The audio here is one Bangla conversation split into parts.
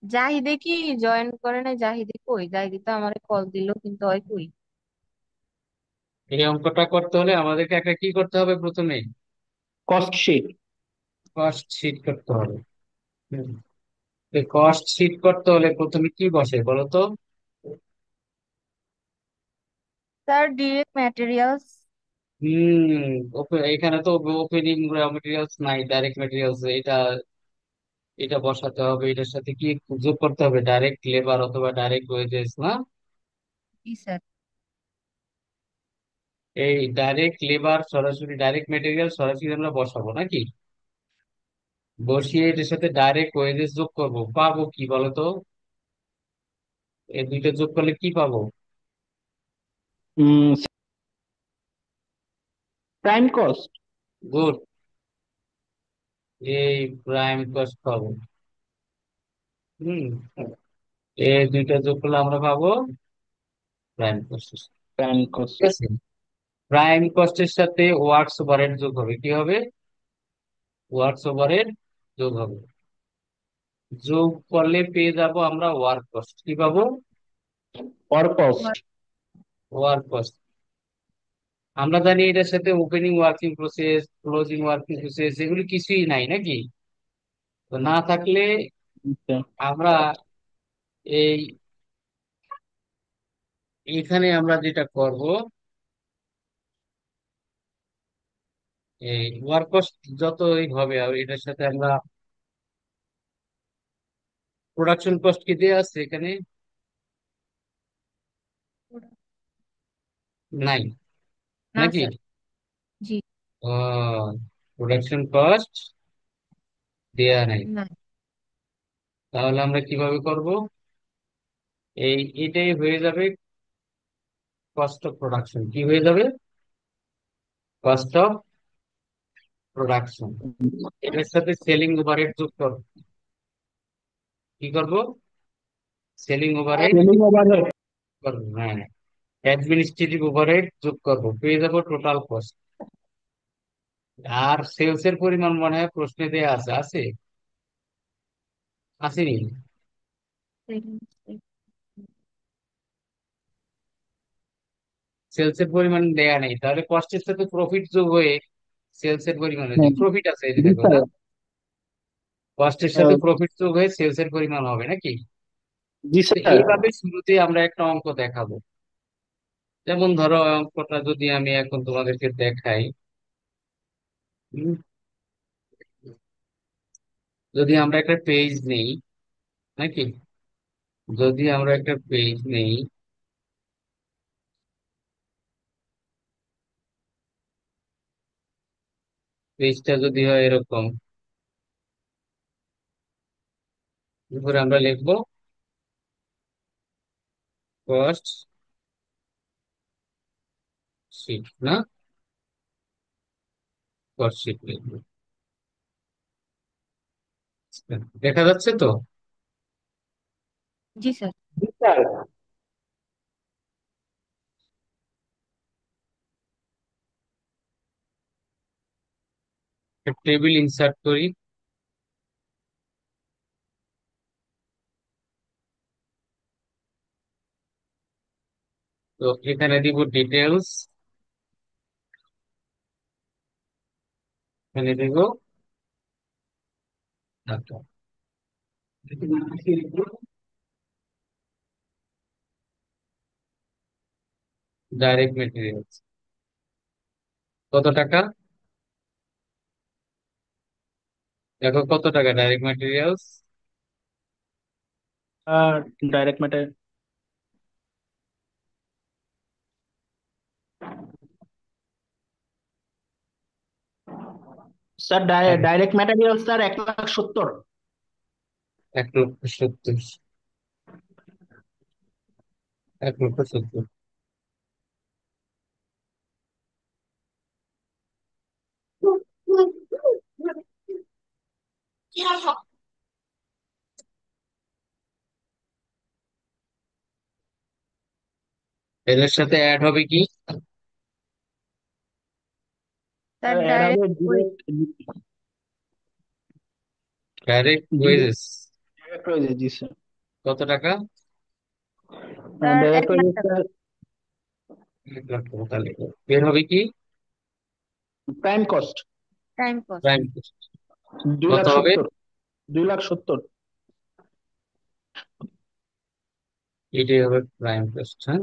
জাহিদে কি জয়েন করে নাই? জাহিদে কই? জাহিদি তো আমারে কল দিল, কিন্তু ওই কই? এই অঙ্কটা করতে হলে আমাদেরকে একটা কি করতে হবে প্রথমে? Cost sheet. কস্ট শীট করতে হবে। কস্ট শীট করতে হলে প্রথমে কি বসে বলো তো? Sir, direct materials. এখানে তো ওপেনিং ম্যাটেরিয়ালস নাই, ডাইরেক্ট ম্যাটেরিয়ালস। এটা এটা বসাতে হবে, এটার সাথে কি যোগ করতে হবে? ডাইরেক্ট লেবার অথবা ডাইরেক্ট ওয়েজেস, না? জি স্যার। এই ডাইরেক্ট লেবার সরাসরি, ডাইরেক্ট মেটেরিয়াল সরাসরি আমরা বসাবো নাকি? বসিয়ে এটার সাথে ডাইরেক্ট ওয়েজেস যোগ করব, পাবো কি বলো তো? এই দুইটা যোগ করলে কি পাবো? Prime cost. গুড। এই প্রাইম কস্ট পাবো। হম। এই দুইটা যোগ করলে আমরা পাবো প্রাইম কস্ট। প্রাইম ঠিক কস্ট। আছে। প্রাইম কস্টের সাথে ওয়ার্কস ওভারহেড যোগ হবে, কি হবে? ওয়ার্কস ওভারহেড যোগ হবে। যোগ করলে পেয়ে যাব আমরা ওয়ার্ক কস্ট। কি পাবো? Or cost. Work cost. আমরা জানি এটার সাথে opening working process, closing working process এগুলি কিছুই নাই নাকি? তো না থাকলে আমরা এই এখানে আমরা যেটা করব, এই ওয়ার্ক কস্ট যতই হবে আর এটার সাথে আমরা প্রোডাকশন কস্ট কি দেওয়া আছে এখানে? নাই না নাকি? স্যার। জি। প্রোডাকশন কস্ট দেয়া নাই। না। তাহলে আমরা কিভাবে করব? এটাই হয়ে যাবে কস্ট অফ প্রোডাকশন। কি হয়ে যাবে? Cost of production. এটার সাথে সেলিং ওভারহেড যোগ করব। কি করব? Selling overhead selling overhead. করবো, হ্যাঁ। অ্যাডমিনিস্ট্রেটিভ ওভারহেড যোগ করবো, পেয়ে যাবো টোটাল কস্ট। আর সেলস এর পরিমাণ মনে হয় প্রশ্নে দেয়া আছে, আছে? আসেনি? সেলস এর পরিমাণ দেয়া নেই, তাহলে কস্টের সাথে প্রফিট যোগ হয়ে সেলস এর পরিমাণ হয়েছে। হ্যাঁ। প্রফিট আছে এই যে জি দেখো, স্যার। না? কস্টের সাথে প্রফিট যোগ হয়ে সেলস এর পরিমাণ হবে নাকি? জি তো স্যার। এইভাবে শুরুতে আমরা একটা অঙ্ক দেখাবো। যেমন ধরো অঙ্কটা যদি আমি এখন তোমাদেরকে দেখাই। হুম, যদি আমরা একটা পেজ নেই, নাকি? যদি আমরা একটা পেজ নেই, পেজটা যদি হয় এরকম, এরপরে আমরা লিখবো কস্ট শিট, না? কস্ট শিট লিখবো। দেখা যাচ্ছে তো? জি স্যার। জি স্যার। টেবিল ইনসার্ট করি। তো এখানে দিব ডিটেলস, এখানে দিব ডাইরেক্ট মেটেরিয়ালস কত টাকা। দেখো কত টাকা direct materials. Direct material. Sir, direct material sir 1,70,000। 1,70,000। 1,70,000। এদের সাথে অ্যাড হবে কি? স্যার, এর হবে ডাইরেক্ট ওই direct. Direct direct. Wages. Direct ওয়েজে, জি স্যার। কত টাকা? স্যার এক ডাইরেক্ট লাখ ওয়েজে টাকা স্যার 1 লাখ টাকা। তাহলে বের হবে কি? Prime cost time cost. Prime দুই কত লাখ হবে? সত্তর 2,70,000। এটাই হবে প্রাইম কস্ট। হ্যাঁ,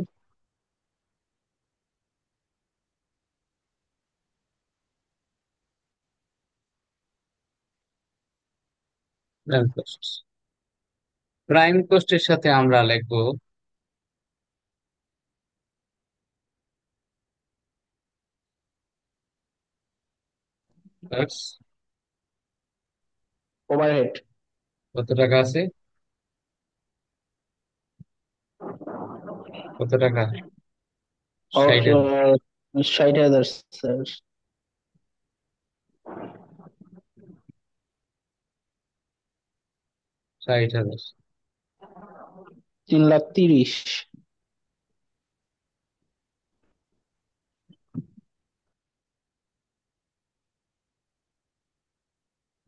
প্রাইম কস্ট। প্রাইম কস্টের সাথে আমরা লিখবো tax। ওভারহেড কত টাকা আছে? কত টাকা? 60,000। 60,000 স্যার। 60,000। 3,30,000।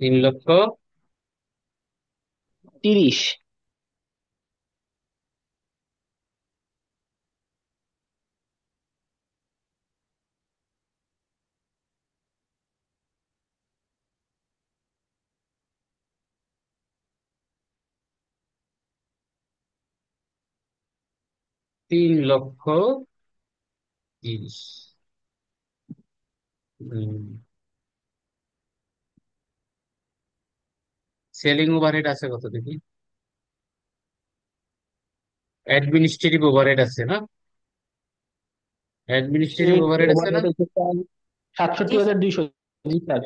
3 লক্ষ 30। 3,30,000। সেলিং ওভারহেড আছে কত দেখি? অ্যাডমিনিস্ট্রেটিভ ওভারহেড আছে না? অ্যাডমিনিস্ট্রেটিভ ওভারহেড আছে না? ওভারহেড হচ্ছে স্যার জি স্যার। 67,200। জি স্যার।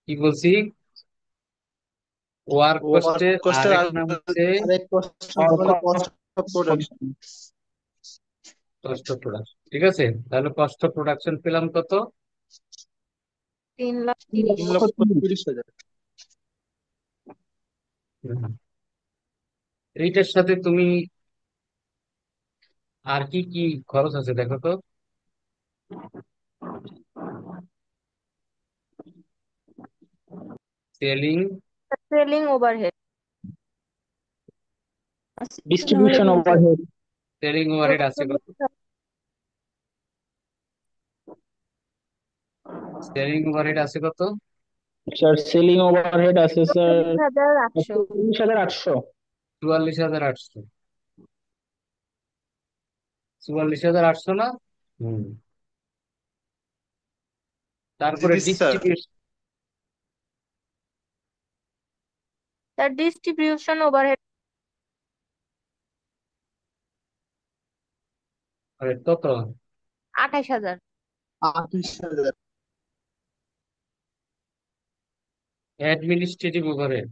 কি বলছি? ওয়ার্ক ওয়ার্ক কস্টের কস্টের আরেক নাম হচ্ছে আরেক কোশ্চেন আর হলো cost of production. Cost of production. ঠিক আছে, তাহলে কস্ট অফ প্রোডাকশন পেলাম কত? 3,30,000। 3,30,000। হুম। এইটার সাথে তুমি আর কি কি খরচ আছে দেখো তো। Selling, selling overhead distribution overhead. Selling overhead আছে কত? সেলিং ওভারহেড আছে কত? স্যার সেলিং ওভারহেড আছে স্যার 44,800। 43,800। 44,800। 44,800 না? হুম। জি তারপরে জি স্যার। ডিস্ট্রিবিউশন। তার ডিস্ট্রিবিউশন ওভারহেড কত? 28,000। 28,000। Administrative overhead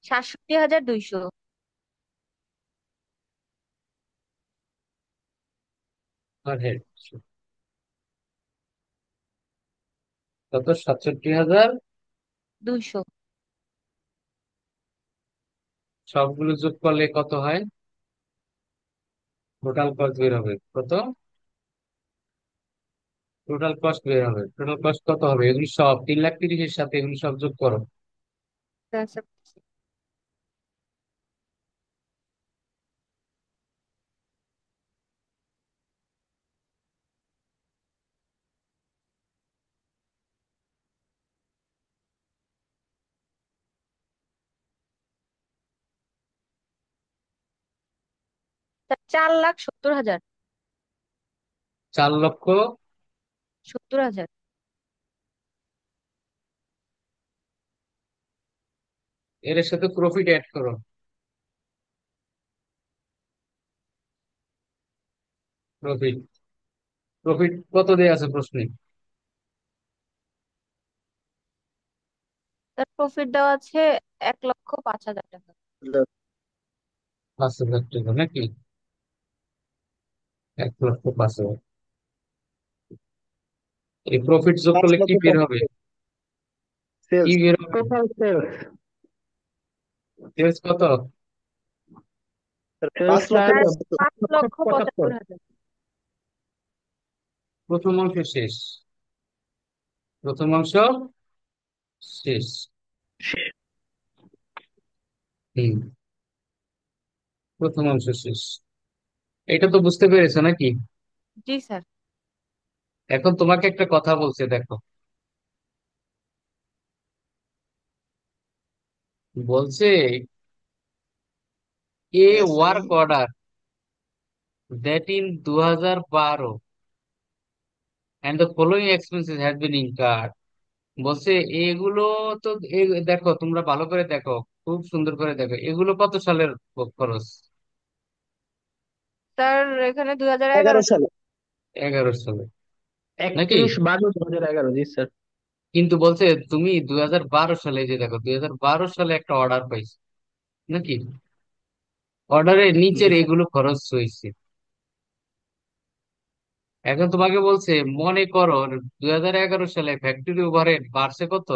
67,200। ওভারহেড কত? 67,000। 200। সবগুলো যোগ করলে কত হয়? টোটাল কস্ট বের হবে কত? টোটাল কস্ট বের হবে। টোটাল কস্ট কত হবে? এগুলি সব 3,30,000-এর সাথে এগুলি সব যোগ করো। আচ্ছা, 4,70,000। 4,70,000। 70,000। এর সাথে প্রফিট অ্যাড করো। প্রফিট, প্রফিট কত দেয়া আছে প্রশ্নে? তার প্রফিট দেওয়া আছে 1,05,000 টাকা। 5,000 টাকা নাকি? 1,05,000। এই প্রফিট যোগ পাঁচ করলে কি লক্ষ বের হবে? কি সেলস। বের হবে? টোটাল সেলস সেলস কত? পাঁচ সেলস লক্ষ স্যার, 5,75,000। 5,75,000। প্রথম অংশ শেষ। প্রথম অংশ শেষ। হম, প্রথম অংশ শেষ। এটা তো বুঝতে পেরেছো নাকি? জি স্যার। এখন তোমাকে একটা কথা বলছে, দেখো। বলছে এ Yes, work order that in 2012 and the following expenses have been incurred। বলছে এগুলো তো দেখো, তোমরা ভালো করে দেখো, খুব সুন্দর করে দেখো, এগুলো কত সালের খরচ? স্যার, এখানে 2011 11 সালে। 11 সালে, নাকি? 31/12/2011। জি স্যার। কিন্তু বলছে তুমি 2012 সালে, যে দেখো 2012 সালে একটা অর্ডার পাইছো, নাকি? অর্ডারের জি নিচের স্যার। এগুলো খরচ হয়েছে। এখন তোমাকে বলছে মনে করো 2011 সালে ফ্যাক্টরি ওভারহেড বাড়ছে কত?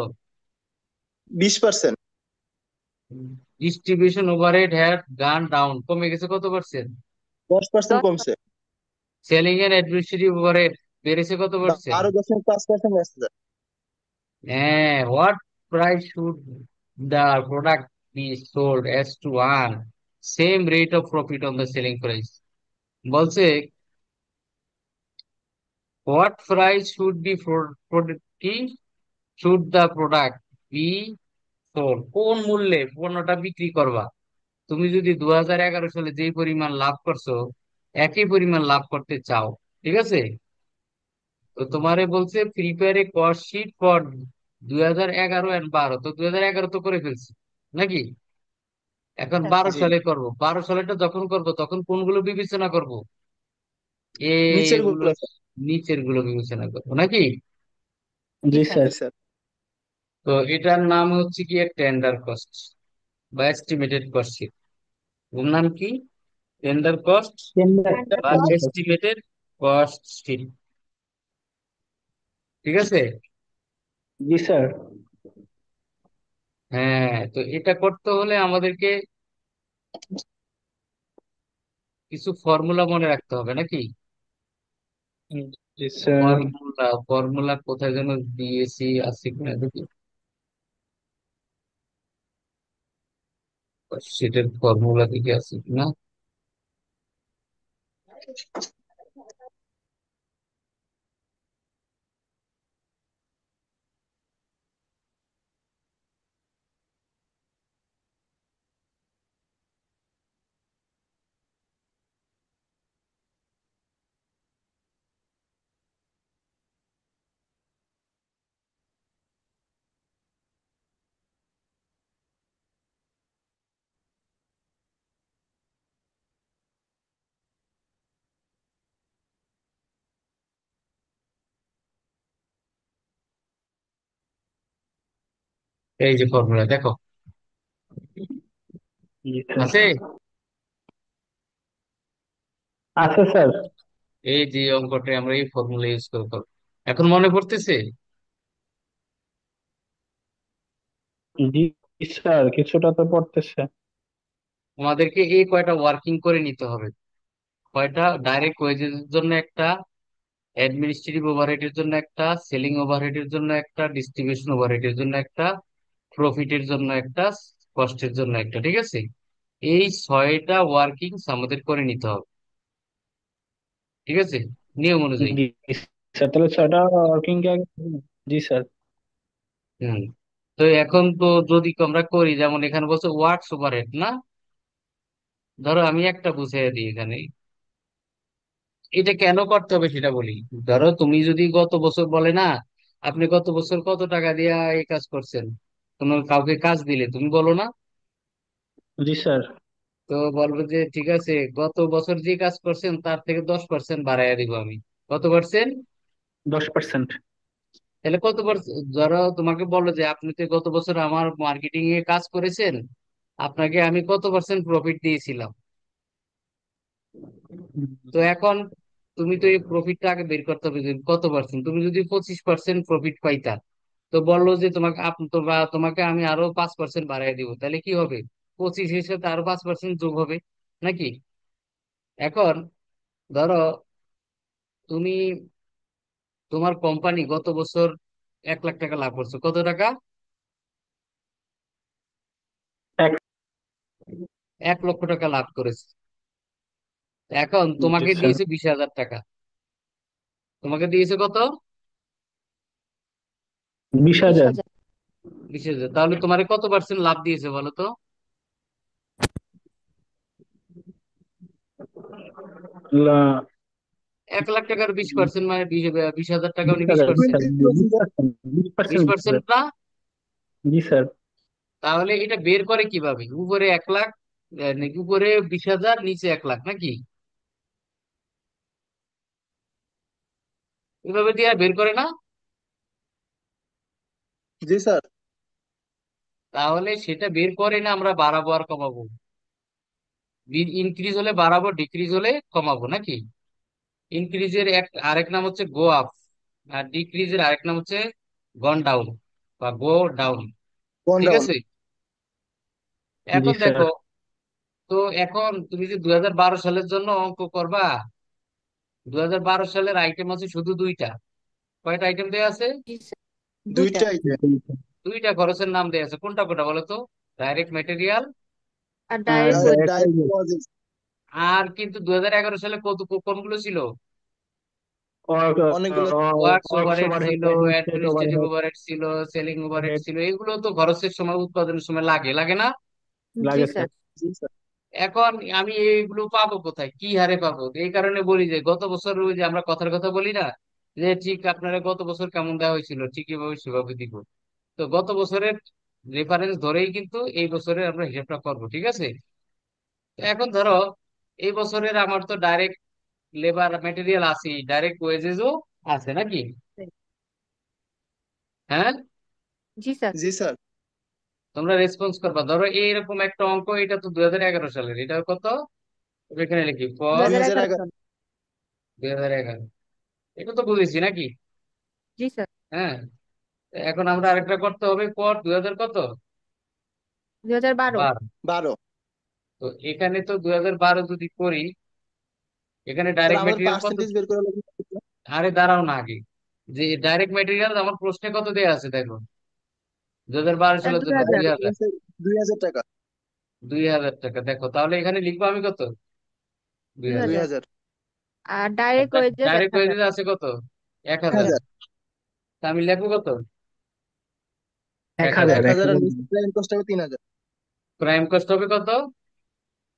20%। ডিস্ট্রিবিউশন ওভারহেড হ্যাড গান ডাউন, কমে গেছে কত পার্সেন্ট? 10% 10। কমছে। সেলিং এন্ড অ্যাডমিনিস্ট্রেটিভ ওভারহেড বেড়েছে কত পার্সেন্ট? 12.5% বেড়েছে স্যার। হ্যাঁ, what price should the product B sold as to earn same rate of profit on the selling price. বলছে হোয়াট প্রাইস শুড বি কি should the product B sold, কোন মূল্যে পণ্যটা বিক্রি করবা। তুমি যদি 2011 সালে যেই পরিমাণ লাভ করছো, একই পরিমাণ লাভ করতে চাও, ঠিক আছে? তো তোমারে বলছে prepare a cost sheet for 2011 and 12। তো 2011 তো করে ফেলছি, নাকি? এখন স্যার, 12 সালে জি। করব। 12 সালেটা যখন করব তখন কোনগুলো বিবেচনা করব? নিচের এগুলো, গুলো স্যার। নিচের গুলো বিবেচনা করবো, নাকি? জি জি স্যার। স্যার। জি স্যার। তো এটার নাম হচ্ছে কি টেন্ডার কস্ট বা এস্টিমেটেড কস্ট শিট। ওর নাম কি? Tender cost tender. স্ট্যান্ডার্ড বা জি cost. Sir. Estimated cost sheet, ঠিক আছে? জি স্যার। হ্যাঁ, তো এটা করতে হলে আমাদেরকে কিছু ফর্মুলা মনে রাখতে হবে, নাকি? জি স্যার। ফর্মুলা, ফর্মুলা কোথায় যেন দিয়েছি, আছে কিনা দেখি। সেটার ফর্মুলা দিকে আছে কিনা। এই যে ফর্মুলা দেখো, জি স্যার। আছে। আচ্ছা স্যার। এই যে অঙ্কটা আমরা এই ফর্মুলা ইউজ করবো। এখন মনে পড়তেছে? জি স্যার, কিছুটা তো পড়তেছে। আমাদেরকে এই কয়টা ওয়ার্কিং করে নিতে হবে। কয়টা? ডাইরেক্ট ওয়েজের জন্য একটা, অ্যাডমিনিস্ট্রেটিভ ওভারহেডের জন্য একটা, সেলিং ওভারহেডের জন্য একটা, ডিস্ট্রিবিউশন ওভারহেডের জন্য একটা, প্রফিটের জন্য একটা, কস্টের জন্য একটা, ঠিক আছে? এই 6টা ওয়ার্কিংস আমাদের করে নিতে হবে, ঠিক আছে, নিয়ম অনুযায়ী। জি স্যার, তাহলে 6টা ওয়ার্কিং কে জি স্যার। হুম। তো এখন তো যদি আমরা করি, যেমন এখানে বলছে ওয়ার্কস ওভারহেড, না? ধরো আমি একটা বুঝিয়ে দিই এখানে, এটা কেন করতে হবে সেটা বলি। ধরো তুমি যদি গত বছর বলে না, আপনি গত বছর কত টাকা দিয়ে এই কাজ করছেন, কোনো কাউকে কাজ দিলে তুমি বলো না, জি স্যার। তো বলবো যে ঠিক আছে, গত বছর যে কাজ করছেন তার থেকে 10% বাড়াইয়া দিব আমি। কত পার্সেন্ট? 10%। তাহলে কত পার্সেন্ট? ধরো তোমাকে বললো যে আপনি তো গত বছর আমার মার্কেটিং এ কাজ করেছেন, আপনাকে আমি কত পার্সেন্ট প্রফিট দিয়েছিলাম। তো এখন তুমি তো এই প্রফিটটা আগে বের করতে হবে যে কত পার্সেন্ট। তুমি যদি 25% প্রফিট পাইতা, তো বললো যে তোমাকে তোমাকে আমি আরো 5% বাড়াই দিব, তাহলে কি হবে? 25-এর সাথে আরো 5% যোগ হবে নাকি? এখন ধরো তুমি, তোমার কোম্পানি গত বছর 1 লাখ টাকা লাভ করছো, কত টাকা? এক 1 লক্ষ টাকা লাভ করেছে। এখন জি তোমাকে স্যার। দিয়েছে 20,000 টাকা। তোমাকে দিয়েছে কত? বিশ 20,000। হাজার 20,000। তাহলে তোমার কত পার্সেন্ট লাভ দিয়েছে বলো তো? 1 লাখ টাকার 20% মানে 20,000 টাকা, বিশ মানে বিশ হাজার স্যার, পার্সেন্ট 20%। বিশ 20%। পার্সেন্ট না? জি স্যার। তাহলে এটা বের করে কিভাবে? উপরে 1 লাখ, নাকি উপরে 20,000, নিচে 1 লাখ নাকি? এভাবে দিয়ে আর বের করে না? জি স্যার। তাহলে সেটা বের করে না, আমরা বাড়াবো আর কমাবো? ইনক্রিজ হলে বাড়াবো, ডিক্রিজ হলে কমাবো নাকি? ইনক্রিজের আরেক নাম হচ্ছে গো আপ, আর ডিক্রিজের আরেক নাম হচ্ছে গন ডাউন বা গো ডাউন। ওয়ান ঠিক ডাউন। আছে। জি এখন স্যার। দেখো, তো এখন তুমি যে 2012 সালের জন্য অঙ্ক করবা, 2012 সালের আইটেম আছে শুধু দুইটা। কয়টা আইটেম দেওয়া আছে? জি স্যার দুইটা। দুইটাই। দুইটা খরচের নাম দেওয়া আছে, কোনটা কোনটা বলো তো? ডাইরেক্ট মেটেরিয়াল আর আর ডাইরেক্ট আর ওয়েজ। Direct wages. আর কিন্তু 2011 সালে কত কোনগুলো ছিল? অনেকগুলো। ওয়ার্কস ওয়ার্কস ওভারহেড ওভারহেড, ছিল, অ্যাডমিনিস্ট্রেটিভ অ্যাডমিনিস্ট্রেটিভ ওভারহেড ওভারহেড ছিল, সেলিং ওভারহেড ছিল। এগুলো তো খরচের সময়, উৎপাদনের সময় লাগে লাগে না? জি লাগে স্যার। স্যার। জি স্যার। এখন আমি এইগুলো পাবো কোথায়, কি হারে পাবো? এই কারণে বলি যে গত বছর ওই যে আমরা কথার কথা বলি না, যে ঠিক আপনারা গত বছর কেমন দেওয়া হয়েছিল ঠিক এভাবে সেভাবে দিব। তো গত বছরের রেফারেন্স ধরেই কিন্তু এই বছরের আমরা হিসাবটা করবো, ঠিক আছে? তো এখন ধরো এই বছরের আমার তো ডাইরেক্ট লেবার মেটেরিয়াল আছে, ডাইরেক্ট ওয়েজেসও আছে নাকি? হ্যাঁ, জি স্যার। জি স্যার। তোমরা রেসপন্স করবা। ধরো এইরকম একটা অঙ্ক, এটা তো 2011 সালের, এটা কত? এখানে লিখি দুই ফর হাজার 2011। এগারো সাল 2011। এটা তো বুঝেছি নাকি? জি স্যার। হ্যাঁ। তো এখন আমরা আরেকটা করতে হবে পর 2000 কত? 2012। 12। 12। তো এখানে তো 2012 যদি করি, এখানে তাহলে ডাইরেক্ট আমাদের মেটেরিয়াল কত? পার্সেন্টেজ বের করা লাগবে। আরে দাঁড়াও না আগে, যে ডাইরেক্ট মেটেরিয়াল আমার প্রশ্নে কত দেয়া আছে দেখো, 2012 সালের দুই জন্য হাজার 2000। 2000 টাকা। 2000 টাকা দেখো, তাহলে এখানে লিখবো আমি কত? দুই দুই হাজার 2000। 2000। আর ডাইরেক্ট ওয়েজেস এক ডাইরেক্ট হাজার ওয়েজেস আছে কত? 1000। 1000। তা আমি লিখবো কত? এক এক হাজার হাজার 1000 আর 1,000। নিচে প্রাইম কস্ট হবে 3000। প্রাইম কস্ট হবে কত?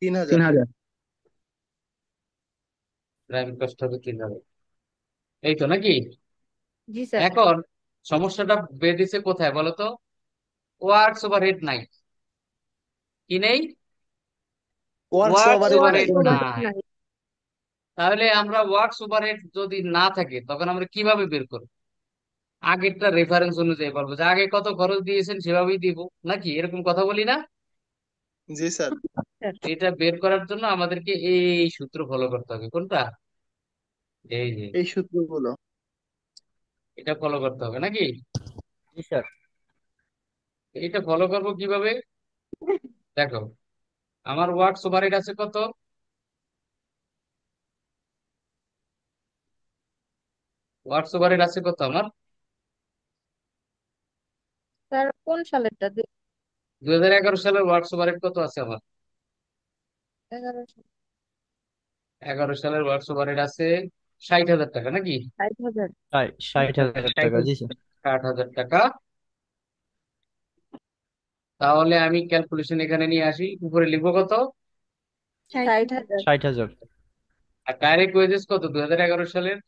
3000। 3,000। প্রাইম কস্ট হবে 3,000। এই তো নাকি? জি স্যার। এখন সমস্যাটা বেঁধেছে কোথায় বলো তো? ওয়ার্কস ওভারহেড নাই। কি নেই? ওয়ার্কস ওয়ার্কস ওভারহেড নাই। ওভারহেড ওয়ার্ক ওভারহেড নাই। নাই। তাহলে আমরা ওয়ার্কস ওভারহেড যদি না থাকে, তখন আমরা কিভাবে বের করবো? আগেরটা রেফারেন্স অনুযায়ী বলবো যে আগে কত খরচ দিয়েছেন সেভাবেই দিব, নাকি এরকম কথা বলি না? জি স্যার। স্যার। এটা বের করার জন্য আমাদেরকে এই সূত্র ফলো করতে হবে। কোনটা? এই যে এই সূত্রগুলো। এটা ফলো করতে হবে নাকি? জি স্যার। এটা ফলো করবো কিভাবে? দেখো, আমার ওয়ার্কস ওভারহেড আছে কত? ওয়ার্কস ওভারহেড আছে কত আমার? স্যার কোন সালেরটা? 2011 সালের ওয়ার্কস ওভারহেড কত আছে আমার? 2011 সাল। 11 সালের ওয়ার্কস ওভারহেড আছে 60,000 টাকা নাকি? 60,000। জি 60,000 টাকা, জি স্যার। 60,000 টাকা। তাহলে আমি ক্যালকুলেশন এখানে নিয়ে আসি, উপরে লিখবো কত? স্যার 60,000। 60,000। আর ডাইরেক্ট ওয়েজেস কত 2011 সালের?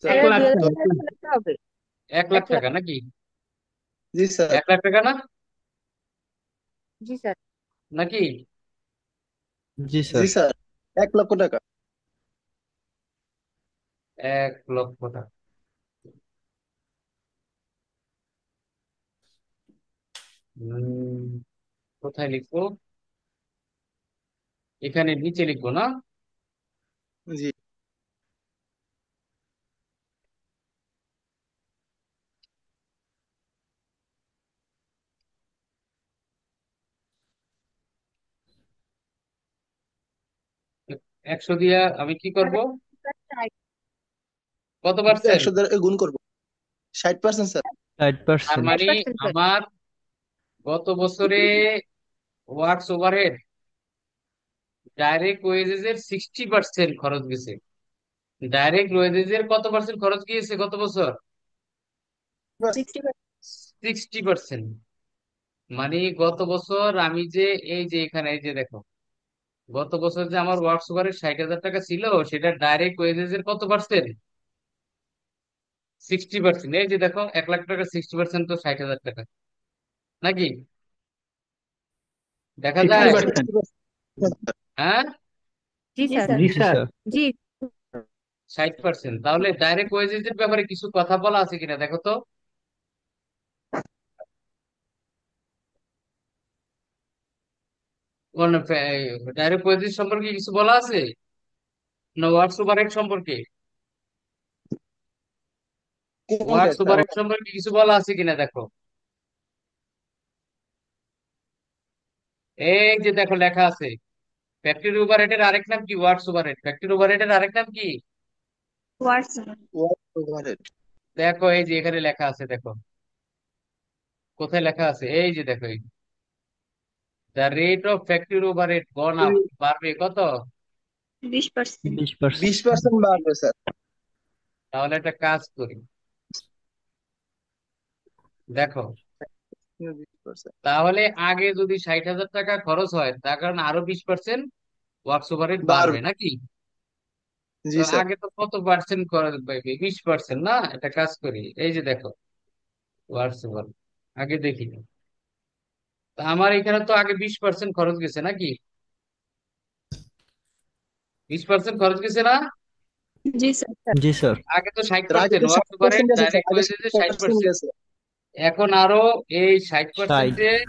স্যার এক এটা লাখ দুই স্যার, হাজার এক এগারো লাখ। সালেরটা হবে। এক লাখ 1 লাখ। টাকা নাকি? জি স্যার। 1 লাখ টাকা না? জি স্যার। নাকি? জি জি স্যার। স্যার। 1 লক্ষ টাকা। 1 লক্ষ টাকা। উম, কোথায় লিখবো? এখানে নিচে লিখবো না? জি। একশো দিয়া আমি কি করব? কত পার্সেন্ট? 100 দ্বারা গুণ করবো। 60% স্যার। তার 60%। মানে 60% স্যার। আমার গত বছরে ওয়ার্কস ওভারহেড ডাইরেক্ট ওয়েজেস এর 60% খরচ গেছে। ডাইরেক্ট ওয়েজেস এর কত পার্সেন্ট খরচ গিয়েছে গত বছর? 60%। 60%। মানে গত বছর আমি যে এই যে এখানে এই যে দেখো, গত বছর যে আমার ওয়ার্কস ওভারের 60,000 টাকা ছিল, সেটা ডাইরেক্ট ওয়েজেস এর কত পার্সেন্ট? 60%। এই যে দেখো, 1,00,000 টাকা 60% তো 60,000 টাকা, নাকি? দেখা সিক্সটি যায়? হ্যাঁ পার্সেন্ট হ্যাঁ, জি স্যার। জি স্যার। জি 60%। তাহলে ডাইরেক্ট ওয়েজেস এর ব্যাপারে কিছু কথা বলা আছে কিনা দেখো তো। ডাইরেক্ট ওয়েজেস সম্পর্কে কিছু বলা আছে না ওয়ার্কস ওভারহেড সম্পর্কে? কোনটা ওয়ার্কস স্যার? ওভারহেড সম্পর্কে কিছু বলা আছে কিনা দেখো। এই যে দেখো লেখা আছে, ফ্যাক্টরি ওভারহেডের আরেক নাম কি? Works overhead. ফ্যাক্টরি ওভারহেডের আরেক নাম কি? হোয়াটসঅ্যাপ। Work overhead. দেখো এই যে এখানে লেখা আছে, দেখো কোথায় লেখা আছে, এই যে দেখো, the rate of factory overhead gone up, বাড়বে কত? 20%। 20%। 20% বাড়বে স্যার। তাহলে একটা কাজ করি, দেখো, 20%। তাহলে আগে যদি 60,000 টাকা খরচ হয়, তার কারণে আরো 20% ওয়ার্কস ওভারহেড বাড়বে বাড়বে। নাকি? তো জি স্যার। আগে তো কত পার্সেন্ট খরচ পাইবে? 20% না? একটা কাজ করি, এই যে দেখো ওয়ার্কস ওভার, আগে দেখি। তা আমার এখানে তো আগে 20% খরচ গেছে নাকি? 20% খরচ গেছে না? জি স্যার। জি স্যার। আগে তো ষাট স্যার আগে পার্সেন্ট তো ওয়ার্কস ওভারহেড 60% গেছে স্যার, ডাইরেক্ট আগে ওয়েজেসে 60% 60%। গেছে। এখন আরো এই 60%, 60।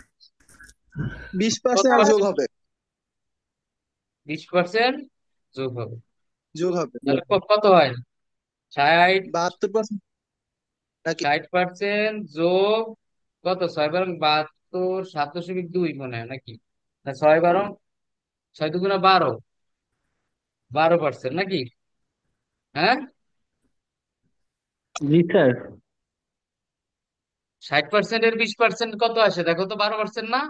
কত 20% আর যোগ পার্সেন্ট? হবে। 20% যোগ হবে। যোগ হবে। তাহলে কত হয়? 60। 72% নাকি? 60% যোগ কত? 6 × 72, 7.2 মনে হয় নাকি? না, 6 × 12, 6 × 2 = 12, 12% নাকি? হ্যাঁ, জি স্যার। 60%-এর 20% কত আসে দেখো তো, 12% না?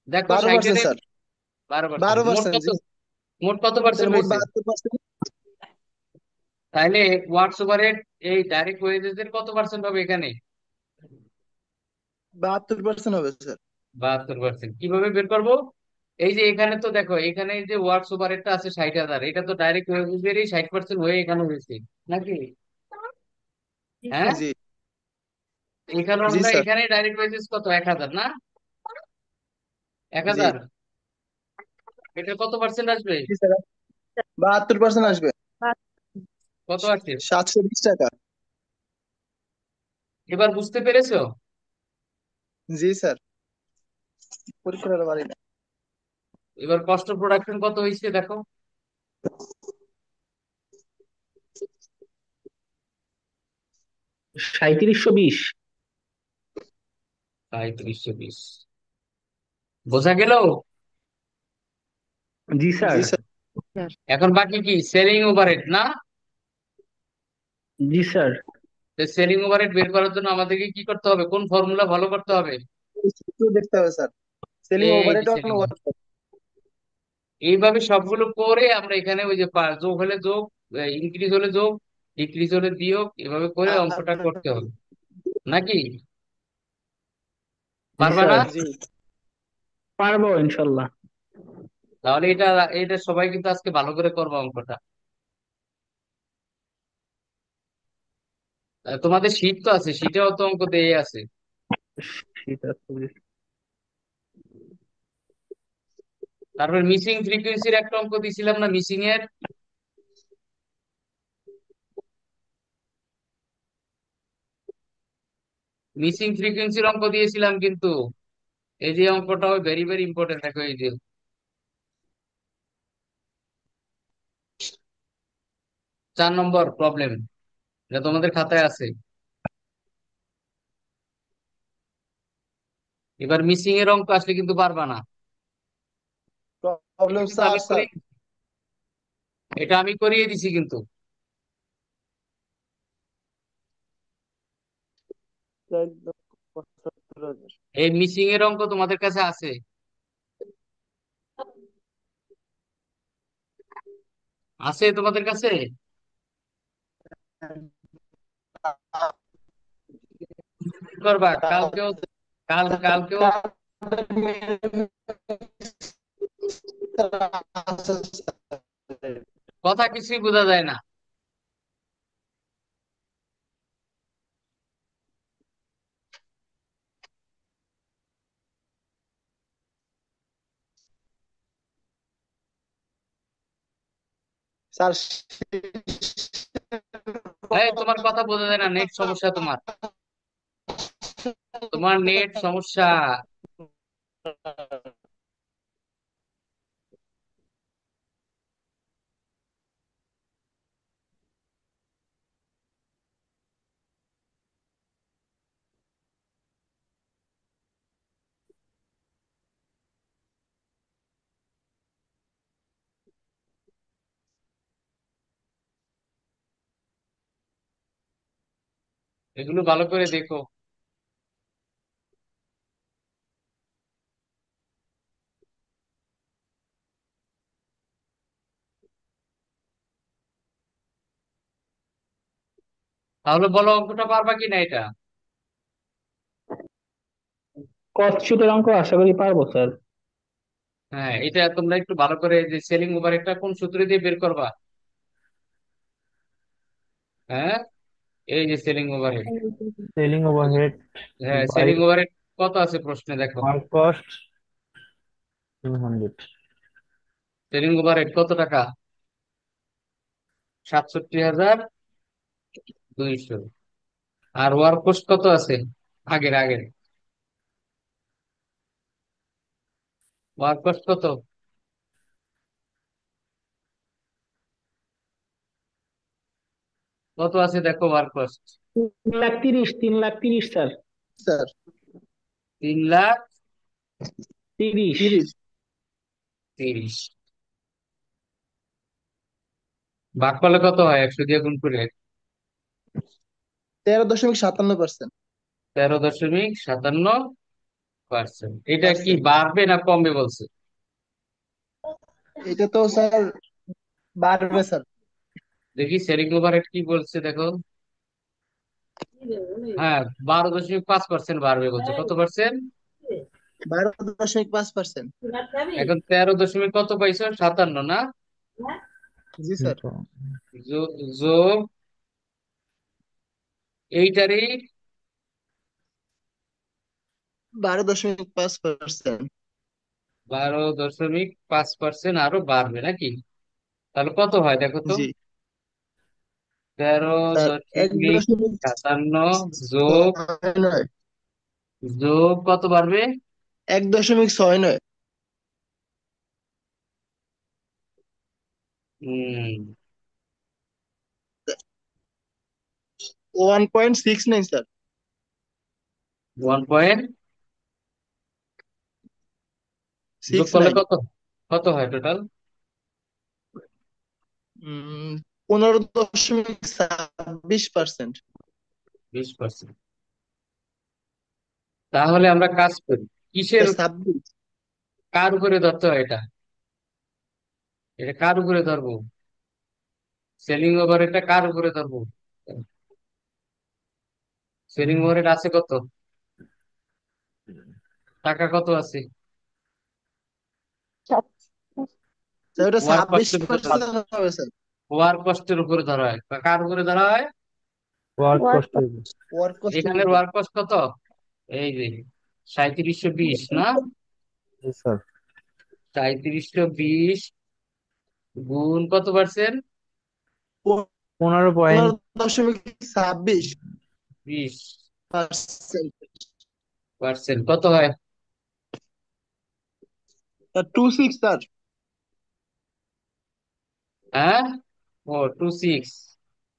দেখো, 60-এর 12% স্যার। 12%, মোট 12%। কত? জি। মোট কত তাহলে পার্সেন্ট মোট হয়েছে? 72%। তাহলে ওয়ার্কস ওভারহেড এই ডাইরেক্ট ওয়েজেস এর কত পার্সেন্ট হবে এখানে? 72% হবে স্যার। 72%। কিভাবে বের করবো? এই যে এখানে তো দেখো, এখানে এই যে ওয়ার্কস ওভারহেডটা আছে 60,000, এটা তো ডাইরেক্ট ওয়েজেস এরই 60% হয়ে এখানে হয়েছে নাকি? জি হ্যাঁ, স্যার। জি। এখানে জি আমরা স্যার। এখানে ডাইরেক্ট ওয়েজেস কত? 1,000 না? এক জি। হাজার এটা কত পার্সেন্ট আসবে? জি স্যার। 72% আসবে। কত আসছে? 720 টাকা। এবার বুঝতে পেরেছো? জি স্যার। পরীক্ষার বাড়ি না। এবার কস্ট অফ প্রোডাকশন কত হয়েছে দেখো। 3720। 3520। বোঝা গেল? জি স্যার। জি স্যার। স্যার। এখন বাকি কি? সেলিং ওভারহেড না? জি স্যার। সেলিং ওভারহেড বের করার জন্য আমাদেরকে কি করতে হবে? কোন ফর্মুলা ফলো করতে হবে? একটু দেখতে হবে স্যার। সেলিং এই যে ওভারহেড অন সেলিং, ওয়ার্ক। এইভাবে সবগুলো করে আমরা এখানে ওই যে যোগ হলে যোগ, ইনক্রিজ হলে যোগ, ডিক্রিজ হলে বিয়োগ, এভাবে করে অঙ্কটা করতে হবে নাকি? জি পারবা না? স্যার। জি। পারবো ইনশাল্লাহ। তাহলে এটা এটা সবাই কিন্তু আজকে ভালো করে করবো অঙ্কটা। তোমাদের শীট তো আছে, শীটেও তো অঙ্ক দিয়ে আছে। ঠিক আছে। তারপর মিসিং ফ্রিকোয়েন্সির একটা অঙ্ক দিছিলাম না, মিসিং এর? মিসিং ফ্রিকোয়েন্সির অঙ্ক দিয়েছিলাম কিন্তু, এই যে অঙ্কটাও ভেরি ভেরি ইম্পর্টেন্ট, দেখো এই যে 4 নম্বর প্রবলেম, এটা তোমাদের খাতায় আছে। এবার মিসিং এর অঙ্ক আসলে কিন্তু পারবা না। এটা প্রবলেম কিন্তু চার আমি স্যার। করিয়ে এটা আমি করিয়ে দিছি কিন্তু। 4,75,000। এই মিসিং এর অঙ্ক তোমাদের কাছে আছে? আছে তোমাদের কাছে? কি করবা কালকেও? কালকেও কথা কিছুই বোঝা যায় না। স্যার এই তোমার কথা বোঝা যায় না, নেট সমস্যা তোমার। তোমার নেট সমস্যা। এগুলো ভালো করে দেখো। তাহলে বলো অঙ্কটা পারবা কি না এটা? কস্ট শিটের অঙ্ক আশা করি পারবো স্যার। হ্যাঁ, এটা তোমরা একটু ভালো করে, যে সেলিং ওভার এটা কোন সূত্র দিয়ে বের করবা? হ্যাঁ, এই যে সেলিং ওভারহেড। সেলিং ওভারহেড হ্যাঁ, বাই সেলিং ওভারহেড কত আছে প্রশ্নে দেখো। Work cost 200। সেলিং ওভারহেড কত টাকা? 67,200। আর ওয়ার্ক কস্ট কত আছে? আগের আগের ওয়ার্ক কস্ট কত? কত আছে দেখো ওয়ার্ক কস্ট। 3,30,000, 3,30,000 স্যার। স্যার 30। 3,30,000। ভাগ করলে কত হয় 100 দিয়ে গুণ করে? 13,57%। 13.57%। এটা কি বাড়বে না কমবে বলছে? এটা তো স্যার বাড়বে স্যার। দেখি সেলিং ওভারহেড কি বলছে দেখো। হ্যাঁ, 12.5% বাড়বে বলছে। কত পার্সেন্ট? 12,5%। এখন 13 কত পাইছো, 57 না? জি স্যার। যোগ এইটারই 12,5%। 12.5% আরো বাড়বে নাকি? তাহলে কত হয় দেখো তো। জি তেরো স্যার। এক দশমিক দশমিক সাতান্ন যোগ ছয় নয়। যোগ কত বাড়বে? 1,6 নয়। হম 1.69 স্যার। 1. যোগ সিক্স করলে নাইন কত, কত হয় টোটাল? 15,26%। 20%। তাহলে আমরা কাজ করি কিসের, 26। কার উপরে ধরতে হয় এটা? এটা কার উপরে ধরবো? সেলিং ওভার এটা কার উপরে ধরবো? সেলিং ওভার আছে কত, টাকা কত আছে? স্যার ওটা ওয়ার্ক ছাব্বিশ কস্টের উপরে পার্সেন্ট হবে স্যার। ওয়ার্ক কস্টের উপরে ধরা হয়। কার উপরে ধরা হয়? Work cost. ওয়ার্ক কস্টের এখানের উপর। ওয়ার্ক কস্ট কত? এই যে 3720 না? জি স্যার। 3720 গুণ কত পার্সেন্ট? 15 15,26%। 20% কত হয়? Sir 26 sir. হ্যাঁ, ও 26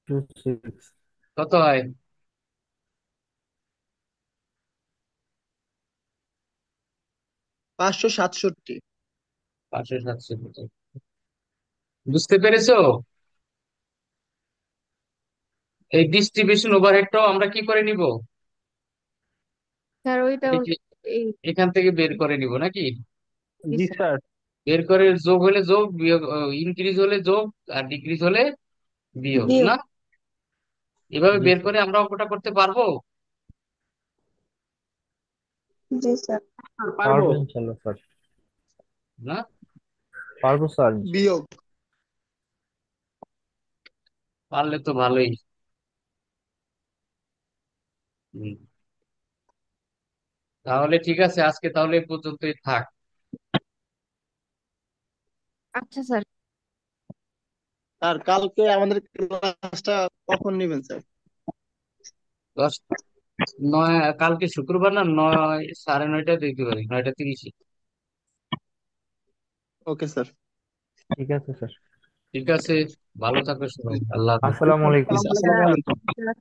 26। কত হয়? 567। 567। বুঝতে পেরেছো? এই ডিস্ট্রিবিউশন ওভারহেডটাও আমরা কি করে নিব? স্যার ওইটা এটা কি এই এখান থেকে বের করে নিব নাকি? জি जी স্যার। सर। বের করে যোগ হলে যোগ, বিয়োগ ইনক্রিজ হলে যোগ, আর ডিক্রিজ হলে বিয়োগ, বিয়োগ। না? এভাবে জি বের স্যার। করে আমরা অঙ্কটা করতে পারবো জি স্যার। পারবো পারবো ইনশাল্লাহ স্যার। না? পারবো স্যার। বিয়োগ। পারলে তো ভালোই। হুম। তাহলে ঠিক আছে, আজকে তাহলে এই পর্যন্তই থাক। আচ্ছা স্যার। আর কালকে আমাদের ক্লাসটা কখন নেবেন স্যার? 10, 9, কালকে শুক্রবার না, 9, 9:30 দিতে পারি, 9:30। Okay sir. ঠিক আছে স্যার। ঠিক আছে, ভালো থাকো সবাই, আল্লাহ হাফেজ। আসসালামু আলাইকুম। আসসালামু আলাইকুম। স্যার